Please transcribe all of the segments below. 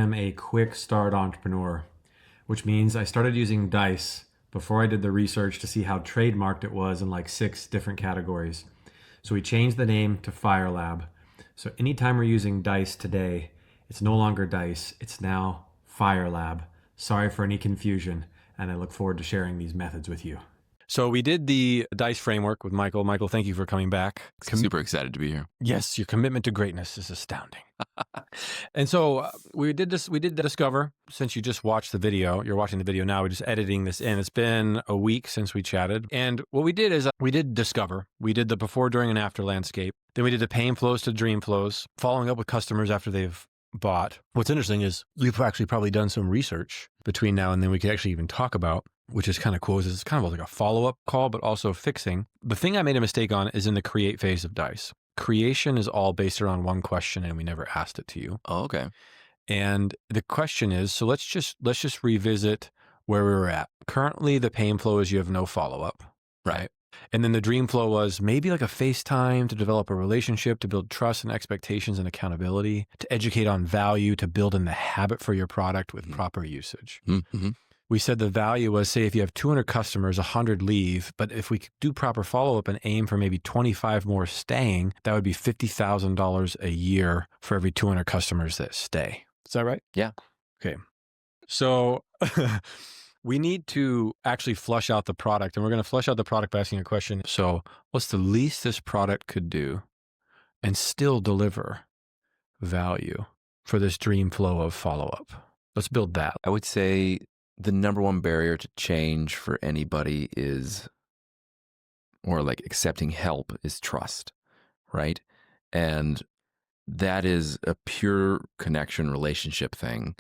am a quick start entrepreneur, which means I started using Dice before I did the research to see how trademarked it was in like 6 different categories. So we changed the name to FIRELAB. So anytime we're using Dice today, it's no longer Dice, it's now FIRELAB. Sorry for any confusion, and I look forward to sharing these methods with you. So we did the DICE framework with Michael. Michael, thank you for coming back. Super excited to be here. Yes, your commitment to greatness is astounding. And so we did the Discover. Since you just watched the video, you're watching the video now, we're just editing this in. It's been a week since we chatted. And what we did is we did Discover. We did the before, during, and after landscape. Then we did the pain flows to dream flows, following up with customers after they've bought. What's interesting is we've actually probably done some research between now and then we could actually even talk about, which is kind of cool. It's kind of like a follow-up call, but also fixing. The thing I made a mistake on is in the create phase of DICE. Creation is all based around one question and we never asked it to you. Oh, okay. And the question is, so let's just revisit where we were at. Currently, the pain flow is you have no follow-up, right? And then the dream flow was maybe like a FaceTime to develop a relationship, to build trust and expectations and accountability, to educate on value, to build in the habit for your product with proper usage. Mm-hmm. We said the value was, say, if you have 200 customers, 100 leave, but if we could do proper follow-up and aim for maybe 25 more staying, that would be $50,000 a year for every 200 customers that stay. Is that right? Yeah. Okay. So we need to actually flush out the product, and we're going to flush out the product by asking a question. So what's the least this product could do and still deliver value for this dream flow of follow-up? Let's build that. I would say the number one barrier to change for anybody is, or like accepting help, is trust, right? And that is a pure connection relationship thing.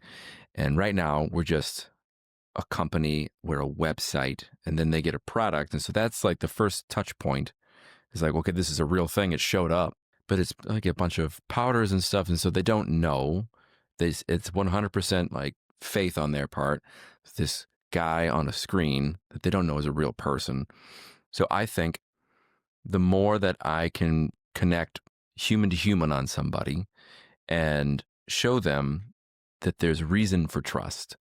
And right now we're just a company, we're a website, and then they get a product. And so that's like the first touch point. It's like, okay, this is a real thing. It showed up, but it's like a bunch of powders and stuff. And so they don't know. It's 100% like faith on their part. This guy on a screen that they don't know is a real person. So I think the more that I can connect human to human on somebody and show them that there's reason for trust,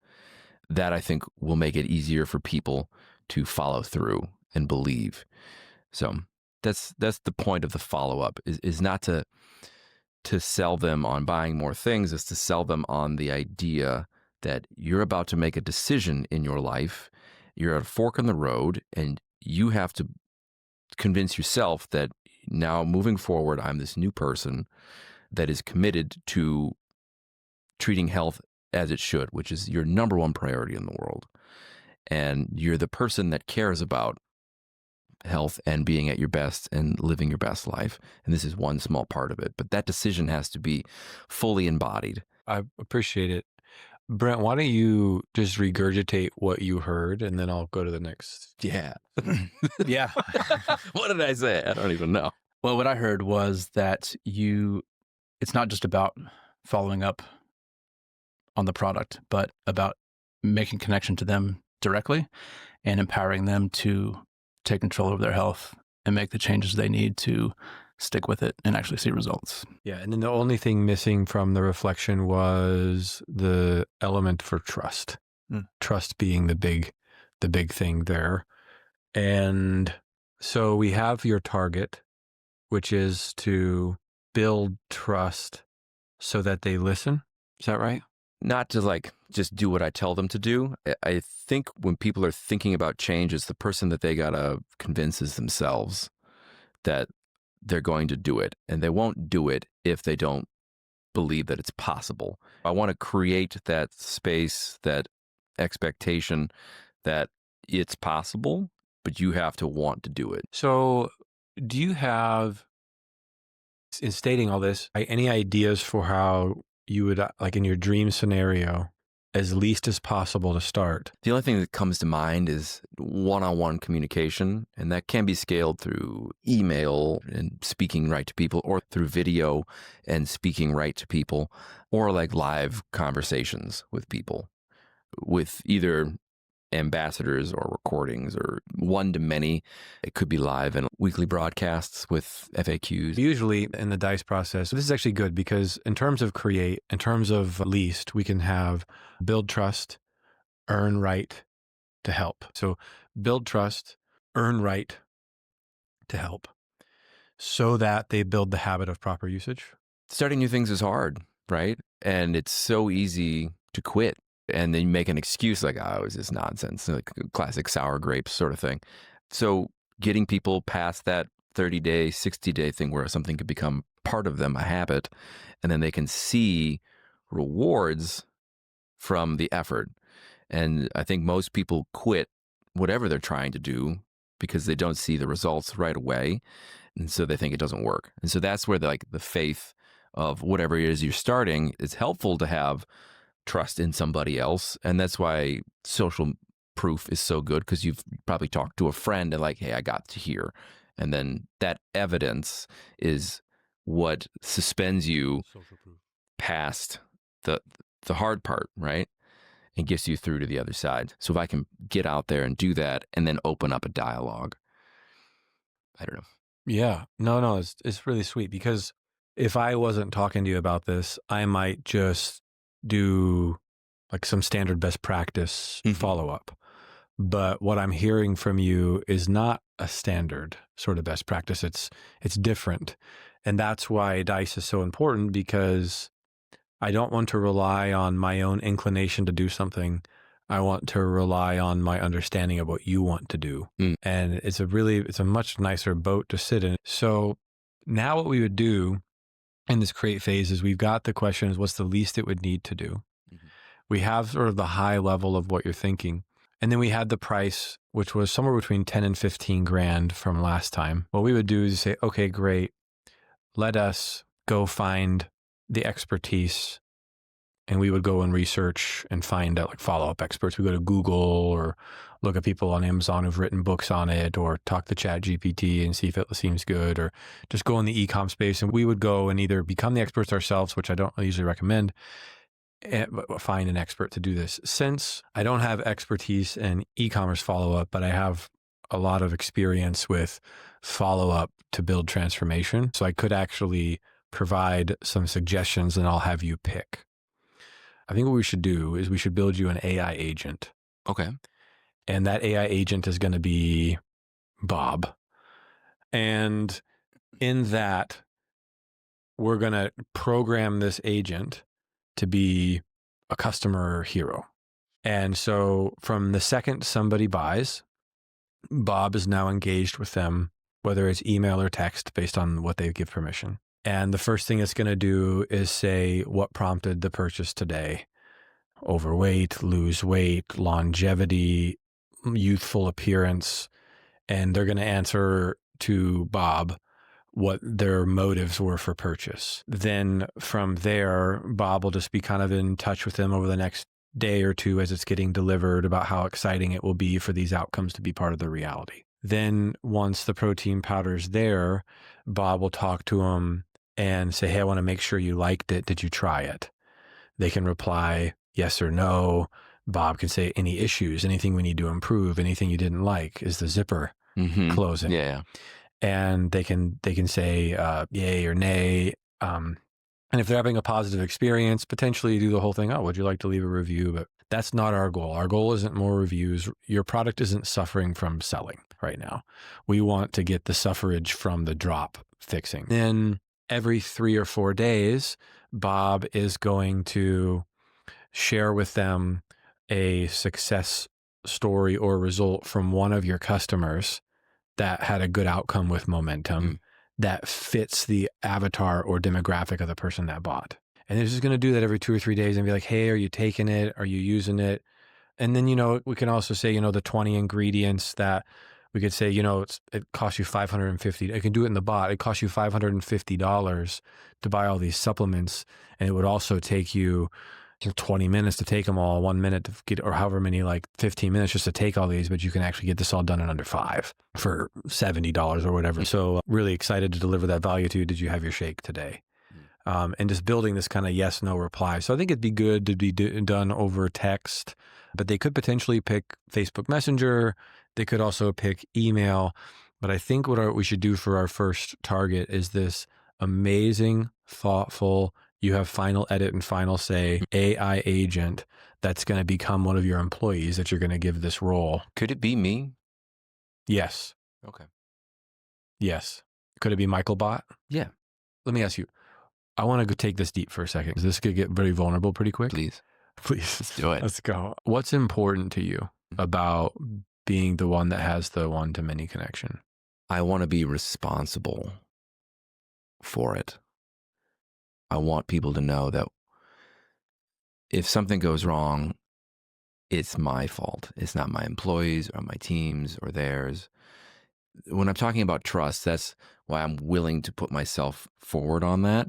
that I think will make it easier for people to follow through and believe. So that's the point of the follow-up, is not to sell them on buying more things, is to sell them on the idea that you're about to make a decision in your life. You're at a fork in the road, and you have to convince yourself that now moving forward, I'm this new person that is committed to treating health as it should, which is your number one priority in the world. And you're the person that cares about health and being at your best and living your best life. And this is one small part of it. But that decision has to be fully embodied. I appreciate it. Brent, why don't you just regurgitate what you heard and then I'll go to the next. Yeah. Yeah. What did I say? I don't even know. Well, what I heard was that it's not just about following up on the product, but about making connection to them directly and empowering them to take control of their health and make the changes they need to stick with it and actually see results. Yeah. And then the only thing missing from the reflection was the element for trust. Trust being the big thing there. And so we have your target, which is to build trust so that they listen. Is that right? Not to like just do what I tell them to do. I think when people are thinking about change, it's the person that they gotta convince is themselves that they're going to do it, and they won't do it if they don't believe that it's possible. I want to create that space, that expectation that it's possible, but you have to want to do it. So do you have, in stating all this, any ideas for how you would, like in your dream scenario, as least as possible to start? The only thing that comes to mind is one-on-one communication, and that can be scaled through email and speaking right to people, or through video and speaking right to people, or like live conversations with people with either ambassadors or recordings or one-to-many. It could be live and weekly broadcasts with FAQs. Usually in the DICE process, this is actually good because in terms of create, in terms of least, we can have build trust, earn right to help. So build trust, earn right to help so that they build the habit of proper usage. Starting new things is hard, right? And it's so easy to quit. And then you make an excuse like, oh, it's just nonsense, like classic sour grapes sort of thing. So getting people past that 30-day, 60-day thing where something could become part of them, a habit, and then they can see rewards from the effort. And I think most people quit whatever they're trying to do because they don't see the results right away. And so they think it doesn't work. And so that's where the faith of whatever it is you're starting is helpful to have trust in somebody else. And that's why social proof is so good, because you've probably talked to a friend and like, hey, I got to here. And then that evidence is what suspends you past the hard part, right? And gets you through to the other side. So if I can get out there and do that and then open up a dialogue, I don't know. Yeah, no, it's really sweet because if I wasn't talking to you about this, I might just do like some standard best practice follow-up. But what I'm hearing from you is not a standard sort of best practice. It's different. And that's why DICE is so important, because I don't want to rely on my own inclination to do something. I want to rely on my understanding of what you want to do. And it's a much nicer boat to sit in. So now what we would do in this create phase is we've got the questions, what's the least it would need to do? We have sort of the high level of what you're thinking. And then we had the price, which was somewhere between 10 and 15 grand from last time. What we would do is say, okay, great. Let us go find the expertise. And we would go and research and find out like follow-up experts. We go to Google or look at people on Amazon who've written books on it, or talk to ChatGPT and see if it seems good, or just go in the e-com space. And we would go and either become the experts ourselves, which I don't usually recommend, and find an expert to do this. Since I don't have expertise in e-commerce follow-up, but I have a lot of experience with follow-up to build transformation. So I could actually provide some suggestions and I'll have you pick. I think what we should do is we should build you an AI agent. Okay. And that AI agent is going to be Bob. And in that, we're going to program this agent to be a customer hero. And so from the second somebody buys, Bob is now engaged with them, whether it's email or text based on what they give permission. And the first thing it's going to do is say, what prompted the purchase today? Overweight, lose weight, longevity, youthful appearance. And they're going to answer to Bob what their motives were for purchase. Then from there, Bob will just be kind of in touch with them over the next day or two as it's getting delivered about how exciting it will be for these outcomes to be part of the reality. Then once the protein powder's there, Bob will talk to them and say, hey, I want to make sure you liked it. Did you try it? They can reply yes or no. Bob can say any issues, anything we need to improve, anything you didn't like. Is the zipper closing? Yeah. And they can say yay or nay. And if they're having a positive experience, potentially do the whole thing. Oh, would you like to leave a review? But that's not our goal. Our goal isn't more reviews. Your product isn't suffering from selling right now. We want to get the suffrage from the drop fixing. Then every 3 or 4 days, Bob is going to share with them a success story or result from one of your customers that had a good outcome with momentum that fits the avatar or demographic of the person that bought. And they're just going to do that every 2 or 3 days and be like, hey, are you taking it? Are you using it? And then, we can also say, the 20 ingredients that we could say, it costs you $550. I can do it in the bot. It costs you $550 to buy all these supplements. And it would also take you 20 minutes to take them all, 1 minute to get, or however many, like 15 minutes just to take all these, but you can actually get this all done in under 5 for $70 or whatever. So really excited to deliver that value to you. Did you have your shake today? and just building this kind of yes, no reply. So I think it'd be good to be done over text, but they could potentially pick Facebook Messenger. They could also pick email. But I think what we should do for our first target is this amazing, thoughtful, you have final edit and final say AI agent that's going to become one of your employees that you're going to give this role. Could it be me? Yes. Okay. Yes. Could it be MichaelBot? Yeah. Let me ask you, I want to go take this deep for a second. This could get very vulnerable pretty quick. Please. Please. Let's do it. Let's go. What's important to you about being the one that has the one-to-many connection? I want to be responsible for it. I want people to know that if something goes wrong, it's my fault. It's not my employees or my teams or theirs. When I'm talking about trust, that's why I'm willing to put myself forward on that.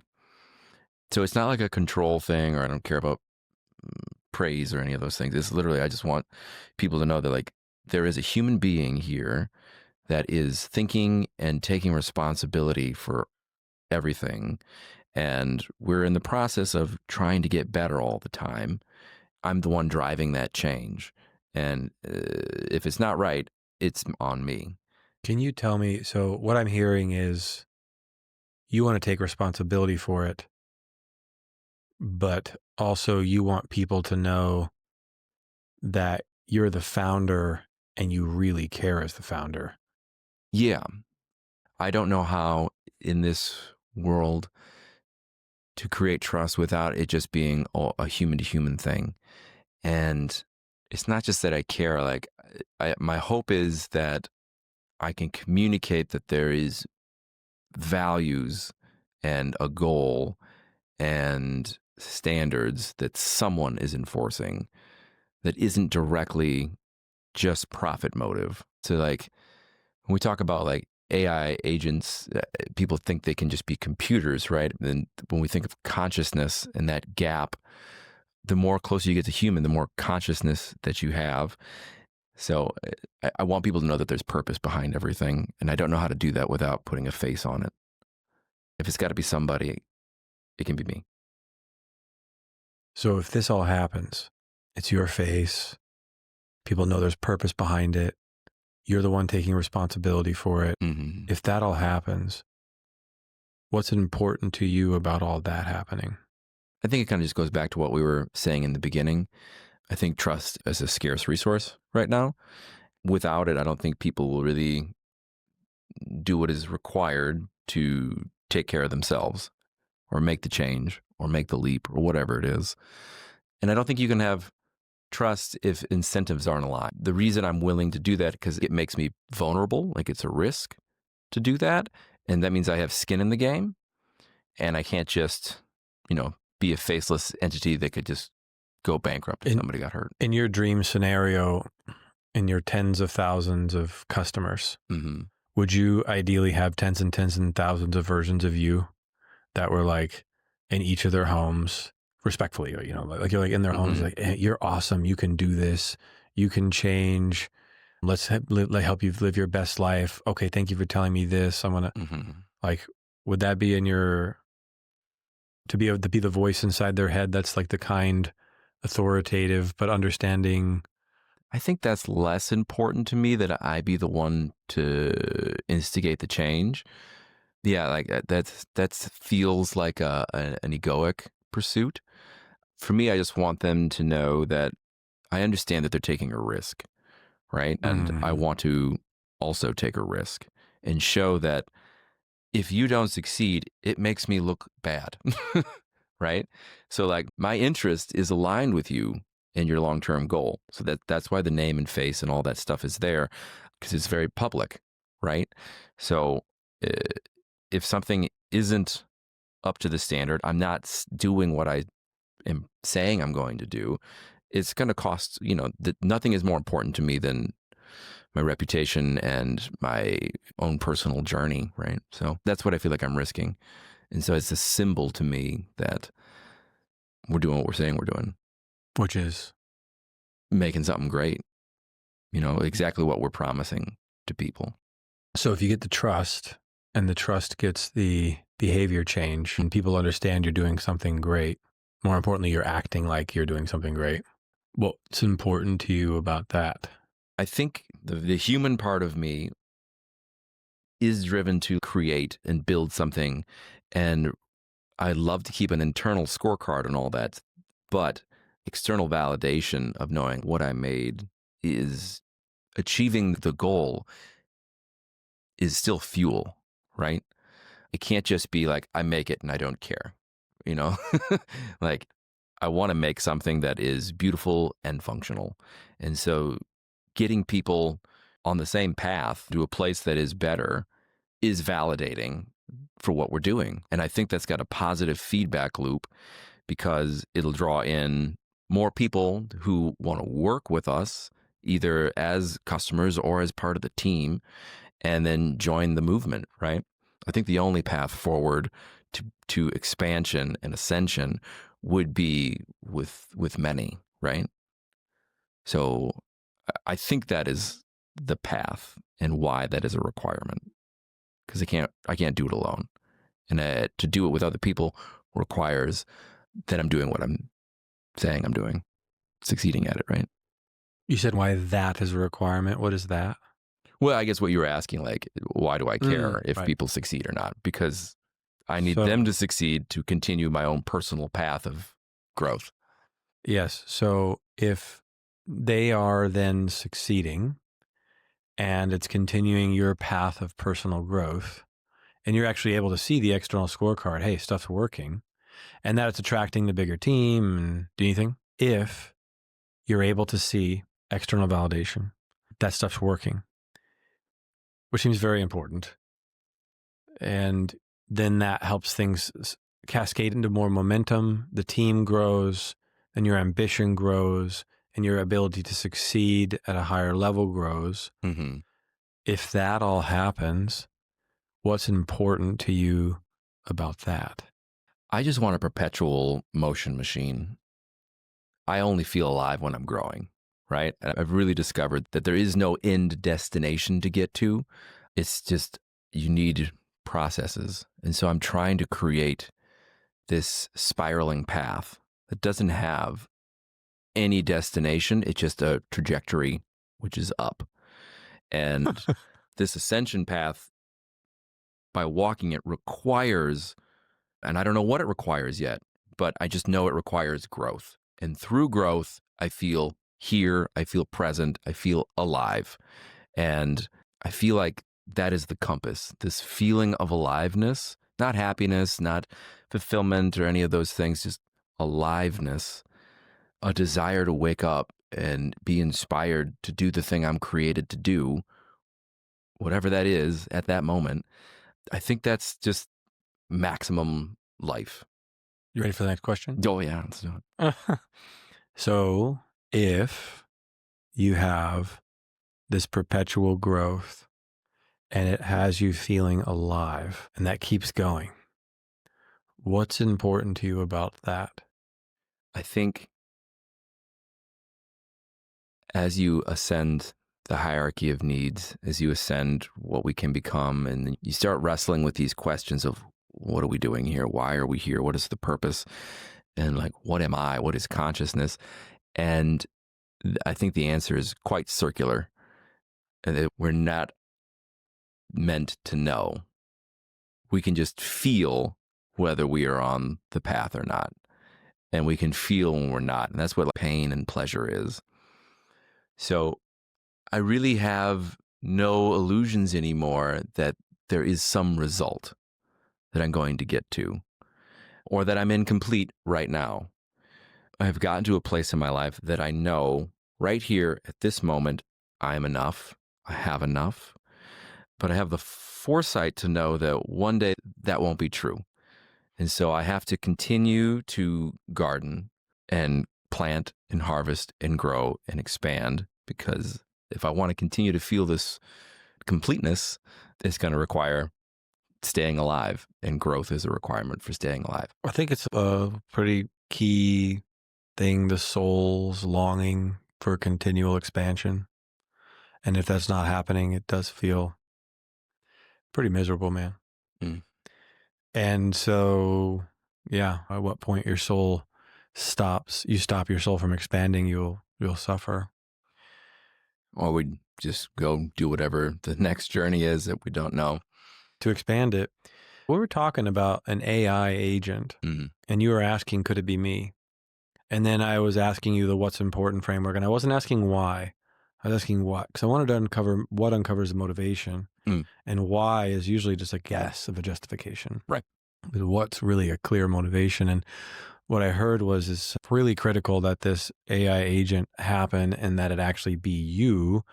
So it's not like a control thing, or I don't care about praise or any of those things. It's literally, I just want people to know that like there is a human being here that is thinking and taking responsibility for everything. And we're in the process of trying to get better all the time. I'm the one driving that change. And if it's not right, it's on me. Can you tell me, so what I'm hearing is you want to take responsibility for it, but also you want people to know that you're the founder and you really care as the founder. Yeah. I don't know how in this world to create trust without it just being a human to human thing. And it's not just that I care, like my hope is that I can communicate that there is values and a goal and standards that someone is enforcing that isn't directly just profit motive. So like when we talk about like AI agents, people think they can just be computers, right? And when we think of consciousness and that gap, the more closer you get to human, the more consciousness that you have. So I want people to know that there's purpose behind everything. And I don't know how to do that without putting a face on it. If it's got to be somebody, it can be me. So if this all happens, it's your face, people know there's purpose behind it, you're the one taking responsibility for it. Mm-hmm. If that all happens, what's important to you about all that happening? I think it kind of just goes back to what we were saying in the beginning. I think trust is a scarce resource right now. Without it, I don't think people will really do what is required to take care of themselves or make the change or make the leap or whatever it is. And I don't think you can have trust if incentives aren't aligned. The reason I'm willing to do that because it makes me vulnerable, like it's a risk to do that. And that means I have skin in the game and I can't just, be a faceless entity that could just go bankrupt if somebody got hurt. In your dream scenario, in your tens of thousands of customers, Mm-hmm. would you ideally have tens and tens and thousands of versions of you that were like in each of their homes, respectfully, like you're like in their homes, like, hey, you're awesome. You can do this. You can change. Let's help you live your best life. Okay. Thank you for telling me this. I'm going to like, would that be in your, to be able to be the voice inside their head? That's like the kind, authoritative, but understanding. I think that's less important to me that I be the one to instigate the change. Yeah, like that feels like an egoic pursuit. For me, I just want them to know that I understand that they're taking a risk, right? And I want to also take a risk and show that if you don't succeed, it makes me look bad, right? So like my interest is aligned with you and your long-term goal. So that's why the name and face and all that stuff is there, because it's very public, right? So if something isn't up to the standard, I'm not doing what I am saying I'm going to do, it's going to cost, nothing is more important to me than my reputation and my own personal journey, right? So that's what I feel like I'm risking. And so it's a symbol to me that we're doing what we're saying we're doing. Which is? Making something great, exactly what we're promising to people. So if you get the trust and the trust gets the behavior change and people understand you're doing something great. More importantly, you're acting like you're doing something great. What's important to you about that? I think the human part of me is driven to create and build something. And I love to keep an internal scorecard and all that. But external validation of knowing what I made is achieving the goal is still fuel, right? It can't just be like, I make it and I don't care, you know? Like, I want to make something that is beautiful and functional. And so getting people on the same path to a place that is better is validating for what we're doing. And I think that's got a positive feedback loop because it'll draw in more people who want to work with us, either as customers or as part of the team, and then join the movement, right? I think the only path forward to expansion and ascension would be with many, right? So I think that is the path and why that is a requirement, because I can't do it alone, and to do it with other people requires that I'm doing what I'm saying I'm doing, succeeding at it, right? You said why that is a requirement. What is that? Well, I guess what you were asking, like, why do I care if right. people succeed or not? Because I need So- them to succeed to continue my own personal path of growth. Yes. So if they are then succeeding and it's continuing your path of personal growth, and you're actually able to see the external scorecard, hey, stuff's working, and that it's attracting the bigger team and do anything. If you're able to see external validation, that stuff's working, which seems very important. And then that helps things cascade into more momentum. The team grows, and your ambition grows, and your ability to succeed at a higher level grows. Mm-hmm. If that all happens, what's important to you about that? I just want a perpetual motion machine. I only feel alive when I'm growing, right? And I've really discovered that there is no end destination to get to. It's just you need processes. And so I'm trying to create this spiraling path that doesn't have any destination. It's just a trajectory, which is up. And this ascension path, by walking it, requires, and I don't know what it requires yet, but I just know it requires growth. And through growth, I feel here, I feel present, I feel alive. And I feel like that is the compass, this feeling of aliveness, not happiness, not fulfillment or any of those things, just aliveness, a desire to wake up and be inspired to do the thing I'm created to do, whatever that is at that moment. I think that's just maximum life. You ready for the next question? Oh, yeah. Let's do it. So if you have this perpetual growth and it has you feeling alive and that keeps going, what's important to you about that? I think as you ascend the hierarchy of needs, as you ascend what we can become, and you start wrestling with these questions of what are we doing here? Why are we here? What is the purpose? And like, what am I? What is consciousness? And I think the answer is quite circular, and that we're not meant to know. We can just feel whether we are on the path or not. And we can feel when we're not. And that's what pain and pleasure is. So I really have no illusions anymore that there is some result that I'm going to get to, or that I'm incomplete right now. I have gotten to a place in my life that I know right here at this moment, I am enough. I have enough. But I have the foresight to know that one day that won't be true. And so I have to continue to garden and plant and harvest and grow and expand, because if I want to continue to feel this completeness, it's going to require staying alive, and growth is a requirement for staying alive. I think it's a pretty key thing, the soul's longing for continual expansion. And if that's not happening, it does feel pretty miserable, man. Mm. And so, yeah, at what point your soul stops, you stop your soul from expanding, you'll suffer. Or we just go do whatever the next journey is that we don't know. To expand it, we were talking about an AI agent, Mhm. and you were asking, could it be me? And then I was asking you the what's important framework, and I wasn't asking why. I was asking what, because I wanted to uncover what uncovers the motivation, Mm. and why is usually just a guess of a justification. Right. But what's really a clear motivation? And what I heard was it's really critical that this AI agent happen and that it actually be you,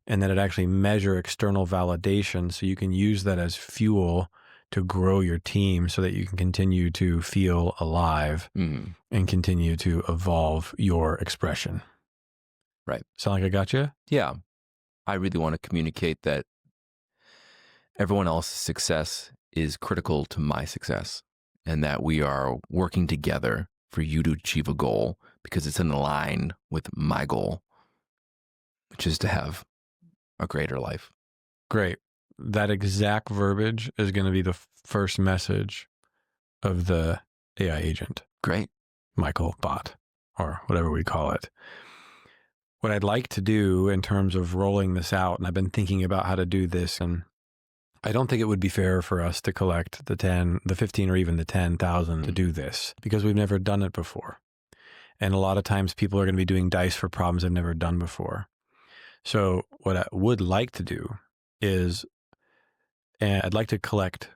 and that it actually measure external validation so you can use that as fuel to grow your team so that you can continue to feel alive Mhm. and continue to evolve your expression. Right. Sound like I got you? Yeah. I really want to communicate that everyone else's success is critical to my success, and that we are working together for you to achieve a goal because it's in line with my goal, which is to have a greater life. Great. That exact verbiage is going to be the first message of the AI agent, Great. MichaelBot, or whatever we call it. What I'd like to do in terms of rolling this out, and I've been thinking about how to do this, and I don't think it would be fair for us to collect the 10, the 15, or even the 10,000 to do this because we've never done it before. And a lot of times people are going to be doing dice for problems they've never done before. So what I would like to do is, and I'd like to collect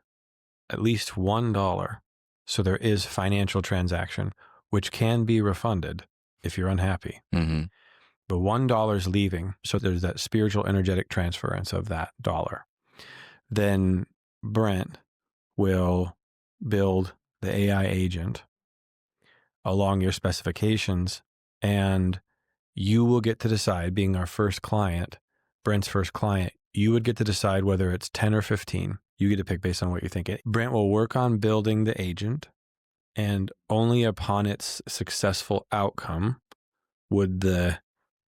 at least $1. So there is financial transaction, which can be refunded if you're unhappy. Mm-hmm. But $1 is leaving. So there's that spiritual energetic transference of that dollar. Then Brent will build the AI agent along your specifications, and you will get to decide, being our first client, Brent's first client, you would get to decide whether it's 10 or 15. You get to pick based on what you think. Brent will work on building the agent, and only upon its successful outcome would the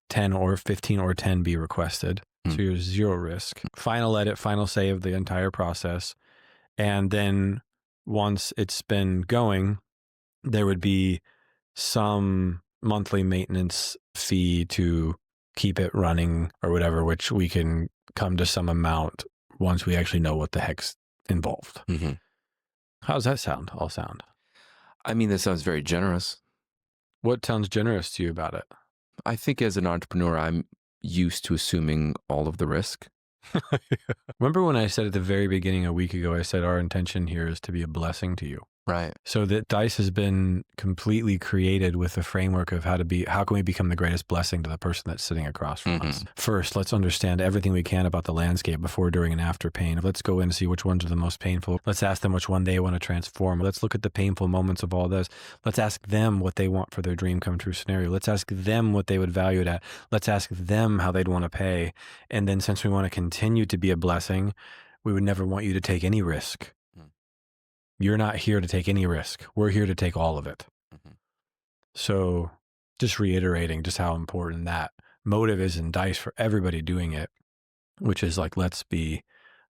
10 or 15 or 10 be requested. So you're zero risk. Final edit, final say of the entire process. And then once it's been going, there would be some monthly maintenance fee to keep it running or whatever, which we can come to some amount once we actually know what the heck's involved. Mm-hmm. How's that sound? All sound. I mean, that sounds very generous. What sounds generous to you about it? I think as an entrepreneur, I'm used to assuming all of the risk. Remember when I said at the very beginning a week ago, I said our intention here is to be a blessing to you. Right. So that dice has been completely created with the framework of how can we become the greatest blessing to the person that's sitting across from us. First, let's understand everything we can about the landscape before, during, and after pain. Let's go in and see which ones are the most painful. Let's ask them which one they want to transform. Let's look at the painful moments of all this. Let's ask them what they want for their dream come true scenario. Let's ask them what they would value it at. Let's ask them how they'd want to pay. And then since we want to continue to be a blessing, we would never want you to take any risk. You're not here to take any risk. We're here to take all of it. So just reiterating just how important that motive is in dice for everybody doing it, which is like, let's be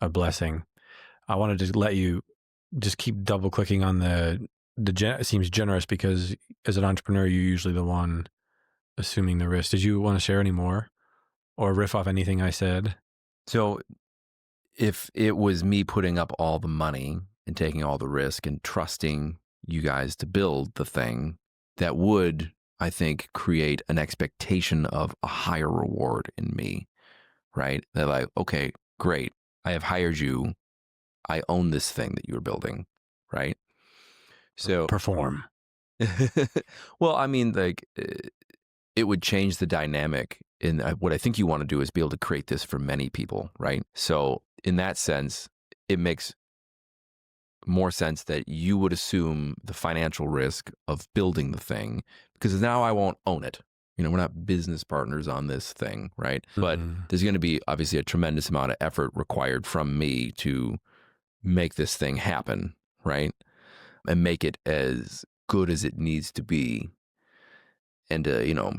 a blessing. I wanted to let you just keep double clicking on it seems generous because as an entrepreneur, you're usually the one assuming the risk. Did you want to share any more or riff off anything I said? So if it was me putting up all the money and taking all the risk and trusting you guys to build the thing, that would, I think, create an expectation of a higher reward in me, right? They're like, okay, great. I have hired you. I own this thing that you're building, right? So Perform. well, I mean, like, it would change the dynamic. And what I think you want to do is be able to create this for many people, right? So in that sense, it makes more sense that you would assume the financial risk of building the thing, because now I won't own it. You know, we're not business partners on this thing, right? But there's going to be obviously a tremendous amount of effort required from me to make this thing happen, right? And make it as good as it needs to be, and to,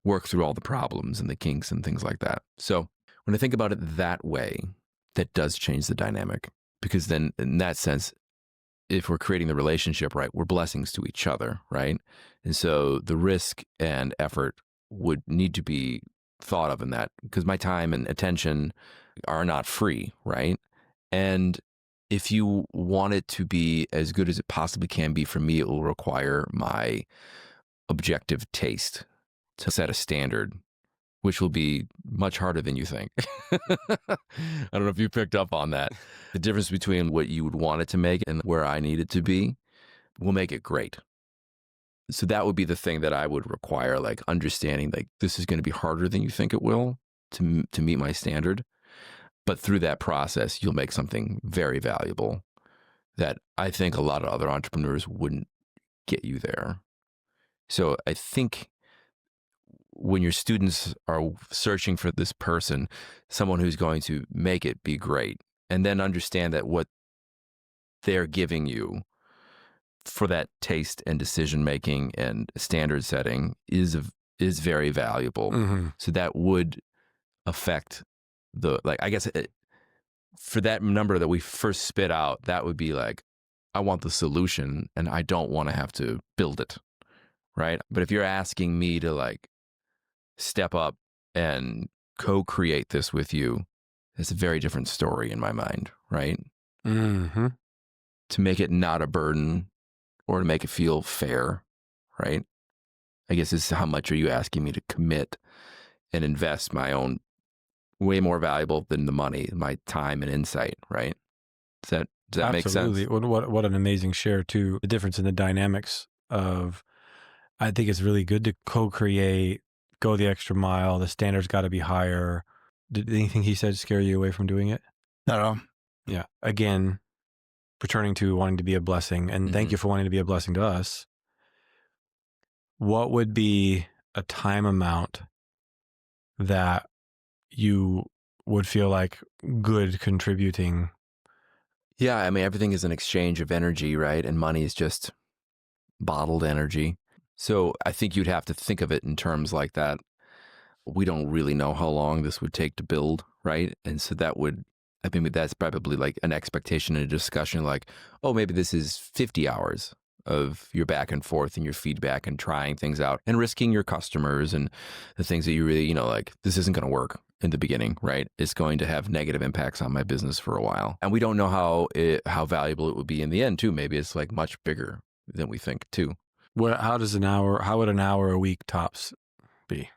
work through all the problems and the kinks and things like that. So when I think about it that way, that does change the dynamic, because then in that sense, if we're creating the relationship, right, we're blessings to each other, right? And so the risk and effort would need to be thought of in that, because my time and attention are not free, right? And if you want it to be as good as it possibly can be for me, it will require my objective taste to set a standard, which will be much harder than you think. I don't know if you picked up on that. The difference between what you would want it to make and where I need it to be will make it great. So that would be the thing that I would require, like understanding like this is going to be harder than you think it will to meet my standard. But through that process, you'll make something very valuable that I think a lot of other entrepreneurs wouldn't get you there. So I think when your students are searching for this person, someone who's going to make it be great, and then understand that what they're giving you for that taste and decision making and standard setting is very valuable. Mm-hmm. So that would affect I guess for that number that we first spit out, that would be like, I want the solution and I don't want to have to build it. Right. But if you're asking me to like step up and co-create this with you, it's a very different story in my mind. Right. Mm-hmm. To make it not a burden or to make it feel fair. Right. I guess this is how much are you asking me to commit and invest my own way more valuable than the money, my time and insight, right? Does that make sense? Absolutely. What an amazing share too. The difference in the dynamics of, I think it's really good to co-create, go the extra mile. The standards got to be higher. Did anything he said scare you away from doing it? Not at all. Yeah. Again, returning to wanting to be a blessing, and thank you for wanting to be a blessing to us. What would be a time amount that you would feel like good contributing? Yeah, I mean, everything is an exchange of energy, right? And money is just bottled energy. So I think you'd have to think of it in terms like that. We don't really know how long this would take to build, right? And so that's probably like an expectation and a discussion like, oh, maybe this is 50 hours of your back and forth and your feedback and trying things out and risking your customers and the things that you really, like this isn't going to work in the beginning, right? It's going to have negative impacts on my business for a while. And we don't know how valuable it would be in the end too. Maybe it's like much bigger than we think too. How would an hour a week tops be?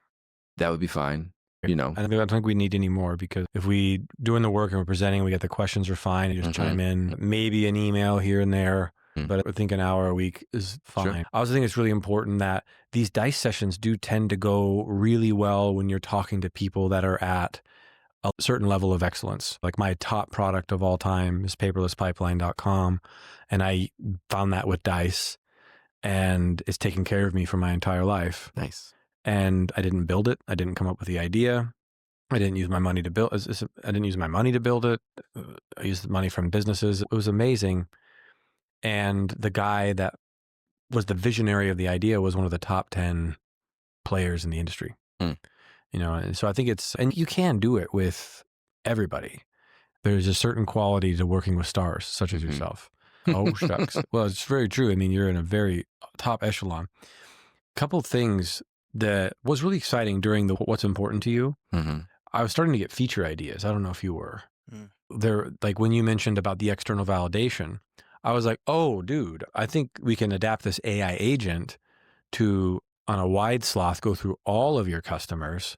That would be fine. I don't think we need any more, because if we doing the work and we're presenting, we get the questions are fine. You just chime in, maybe an email here and there. But I think an hour a week is fine. Sure. I also think it's really important that these dice sessions do tend to go really well when you're talking to people that are at a certain level of excellence. Like my top product of all time is paperlesspipeline.com. And I found that with dice, and it's taken care of me for my entire life. Nice. And I didn't build it. I didn't come up with the idea. I didn't use my money to build it. I used the money from businesses. It was amazing. And the guy that was the visionary of the idea was one of the top 10 players in the industry. And so I think and you can do it with everybody. There's a certain quality to working with stars, such as yourself. Oh, shucks. Well, it's very true. I mean, you're in a very top echelon. Couple things that was really exciting during the What's Important to You. I was starting to get feature ideas. I don't know if you were. There, like when you mentioned about the external validation, I was like, oh, dude, I think we can adapt this AI agent to, on a wide swath, go through all of your customers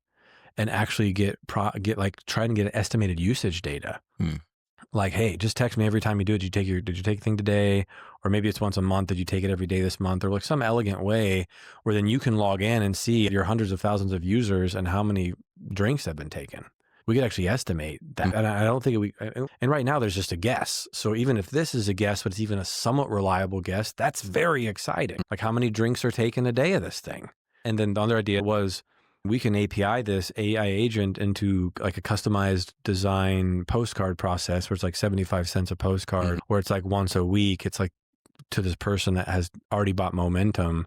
and actually try and get estimated usage data. Like, hey, just text me every time you do it. Did you take a thing today? Or maybe it's once a month. Did you take it every day this month? Or like some elegant way where then you can log in and see your hundreds of thousands of users and how many drinks have been taken. We could actually estimate that. And I don't think and right now there's just a guess. So even if this is a guess, but it's even a somewhat reliable guess, that's very exciting. Like how many drinks are taken a day of this thing? And then the other idea was we can API this AI agent into like a customized design postcard process where it's like 75 cents a postcard, where it's like once a week. It's like to this person that has already bought momentum,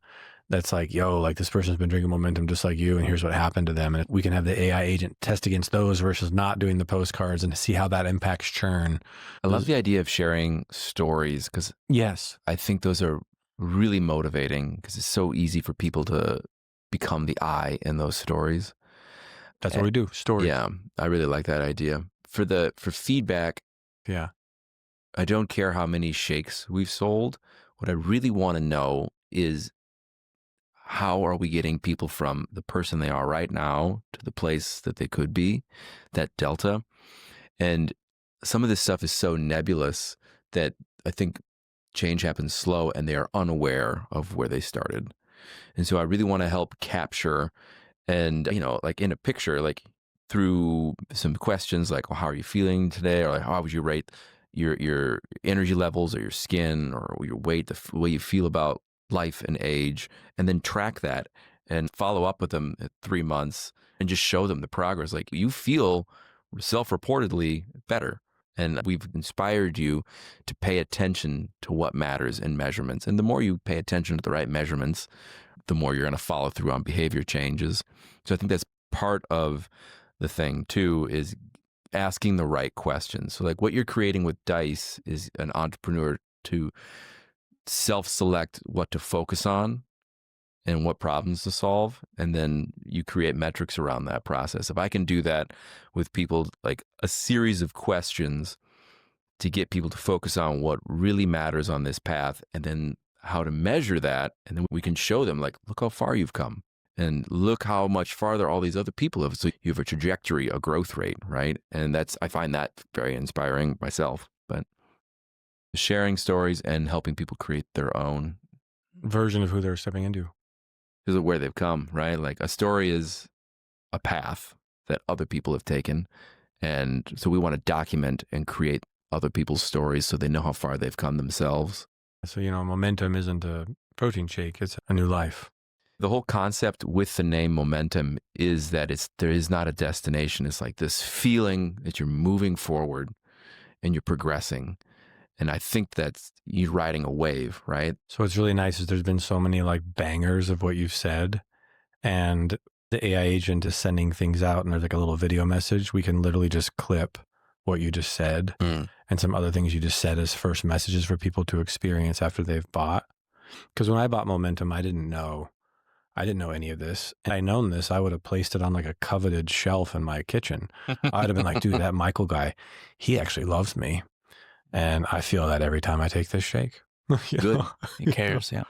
that's like, yo, like this person's been drinking momentum just like you, and here's what happened to them. And we can have the AI agent test against those versus not doing the postcards and see how that impacts churn. I love the idea of sharing stories because Yes. I think those are really motivating because it's so easy for people to become the I in those stories. That's what we do. Stories. Yeah, I really like that idea. For feedback, Yeah. I don't care how many shakes we've sold. What I really want to know is how are we getting people from the person they are right now to the place that they could be, that delta. And some of this stuff is so nebulous that I think change happens slow and they are unaware of where they started. And so I really want to help capture and, like in a picture, like through some questions like, well, how are you feeling today? Or like, how would you rate your energy levels or your skin or your weight, the way you feel about life and age, and then track that and follow up with them at 3 months and just show them the progress. Like you feel self-reportedly better. And we've inspired you to pay attention to what matters in measurements. And the more you pay attention to the right measurements, the more you're going to follow through on behavior changes. So I think that's part of the thing too, is asking the right questions. So like what you're creating with Dice is an entrepreneur to self-select what to focus on and what problems to solve. And then you create metrics around that process. If I can do that with people, like a series of questions to get people to focus on what really matters on this path, and then how to measure that. And then we can show them like, look how far you've come and look how much farther all these other people have. So you have a trajectory, a growth rate, right? And I find that very inspiring myself, but sharing stories and helping people create their own version of who they're stepping into. Is where they've come, right? Like a story is a path that other people have taken. And so we want to document and create other people's stories so they know how far they've come themselves. So, momentum isn't a protein shake, it's a new life. The whole concept with the name momentum is that there is not a destination. It's like this feeling that you're moving forward and you're progressing. And I think that's you riding a wave, right? So what's really nice is there's been so many like bangers of what you've said, and the AI agent is sending things out and there's like a little video message. We can literally just clip what you just said and some other things you just said as first messages for people to experience after they've bought. Because when I bought Momentum, I didn't know any of this. And I'd known this, I would have placed it on like a coveted shelf in my kitchen. I'd have been like, dude, that Michael guy, he actually loves me. And I feel that every time I take this shake. Good. He cares, yeah.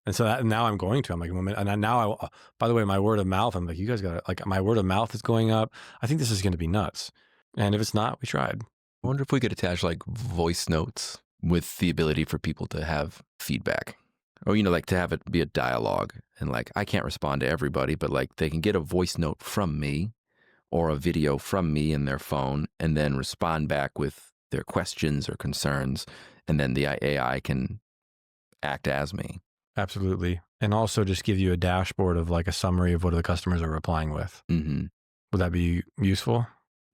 And so now I'm going to, I'm like, and now by the way, my word of mouth, I'm like, you guys got to, like, my word of mouth is going up. I think this is going to be nuts. And if it's not, we tried. I wonder if we could attach like voice notes with the ability for people to have feedback, or, like to have it be a dialogue. And like, I can't respond to everybody, but like they can get a voice note from me or a video from me in their phone and then respond back with their questions or concerns. And then the AI can act as me. Absolutely. And also just give you a dashboard of like a summary of what the customers are replying with. Mm-hmm. Would that be useful?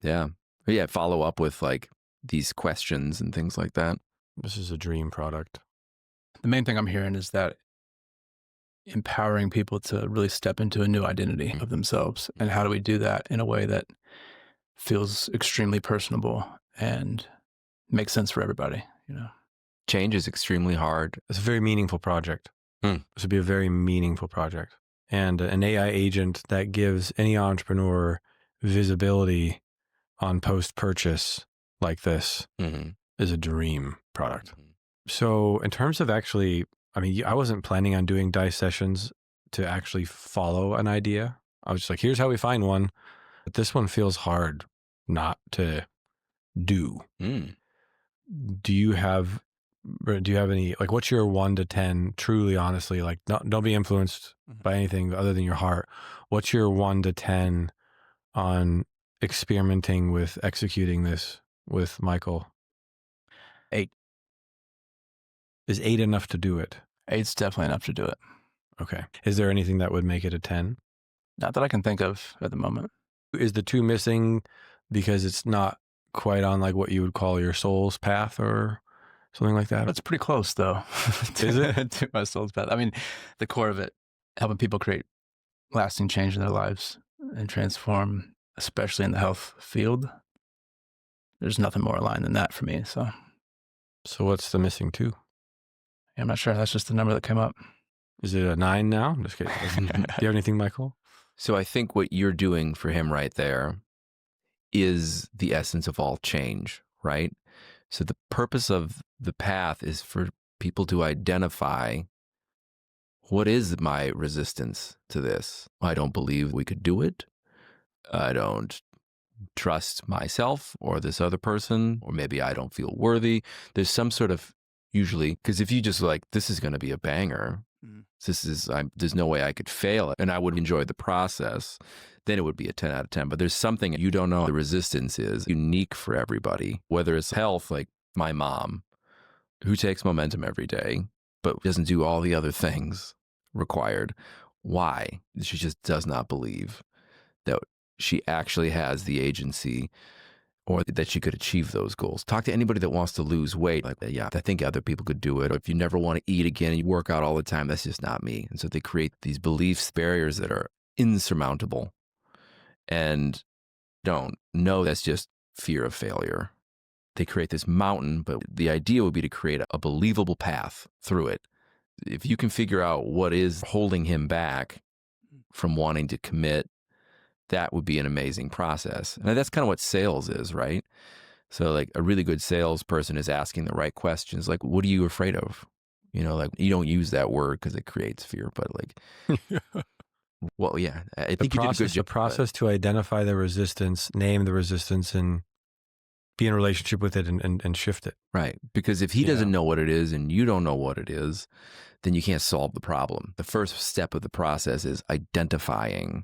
Yeah. Yeah. Follow up with like these questions and things like that. This is a dream product. The main thing I'm hearing is that empowering people to really step into a new identity of themselves. And how do we do that in a way that feels extremely personable and makes sense for everybody, Change is extremely hard. It's a very meaningful project. This would be a very meaningful project. And an AI agent that gives any entrepreneur visibility on post-purchase like this is a dream product. So in terms of actually, I wasn't planning on doing Dice sessions to actually follow an idea. I was just like, here's how we find one. But this one feels hard not to do. Do you have any, like, what's your 1 to 10, truly, honestly, like, don't be influenced by anything other than your heart. What's your 1 to 10 on experimenting with executing this with Michael? 8. Is 8 enough to do it? 8's definitely enough to do it. Okay. Is there anything that would make it a 10? Not that I can think of at the moment. Is the 2 missing because it's not quite on like what you would call your soul's path or something like that? It's pretty close though. Is it? To my soul's path. The core of it helping people create lasting change in their lives and transform, especially in the health field. There's nothing more aligned than that for me. So So what's the missing two? I'm not sure. That's just the number that came up. Is it a 9 now? I'm just kidding. Do you have anything, Michael? So I think what you're doing for him right there is the essence of all change, right? So the purpose of the path is for people to identify, what is my resistance to this? I don't believe we could do it. I don't trust myself or this other person, or maybe I don't feel worthy. There's some sort of, usually, because if you just like, this is going to be a banger, there's no way I could fail it, and I would enjoy the process, then it would be a 10 out of 10. But there's something you don't know. The resistance is unique for everybody, whether it's health, like my mom, who takes momentum every day, but doesn't do all the other things required. Why? She just does not believe that she actually has the agency or that she could achieve those goals. Talk to anybody that wants to lose weight. Like, yeah, I think other people could do it. Or if you never want to eat again and you work out all the time, that's just not me. And so they create these beliefs, barriers that are insurmountable, and don't know that's just fear of failure. They create this mountain, but the idea would be to create a believable path through it. If you can figure out what is holding him back from wanting to commit, that would be an amazing process. And that's kind of what sales is, right? So like a really good salesperson is asking the right questions. Like, what are you afraid of? You know, like you don't use that word because it creates fear, but like, well, yeah, I think you did a good job. The process to identify the resistance, name the resistance, and be in a relationship with it and shift it. Right. Because if he doesn't know what it is and you don't know what it is, then you can't solve the problem. The first step of the process is identifying,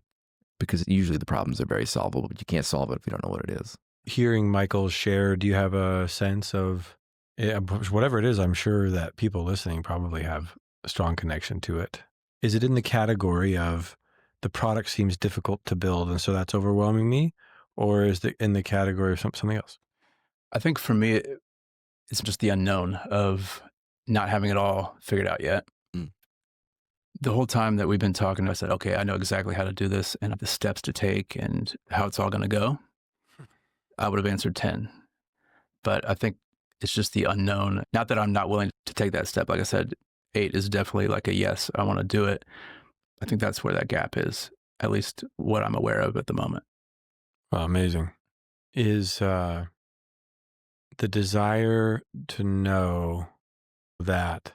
because usually the problems are very solvable, but you can't solve it if you don't know what it is. Hearing Michael share, do you have a sense of whatever it is? I'm sure that people listening probably have a strong connection to it. Is it in the category of the product seems difficult to build, and so that's overwhelming me? Or is it in the category of something else? I think for me, it's just the unknown of not having it all figured out yet. The whole time that we've been talking, I said, okay, I know exactly how to do this and the steps to take and how it's all going to go. I would have answered 10. But I think it's just the unknown. Not that I'm not willing to take that step. Like I said, 8 is definitely like a yes, I want to do it. I think that's where that gap is, at least what I'm aware of at the moment. Well, amazing. Is the desire to know that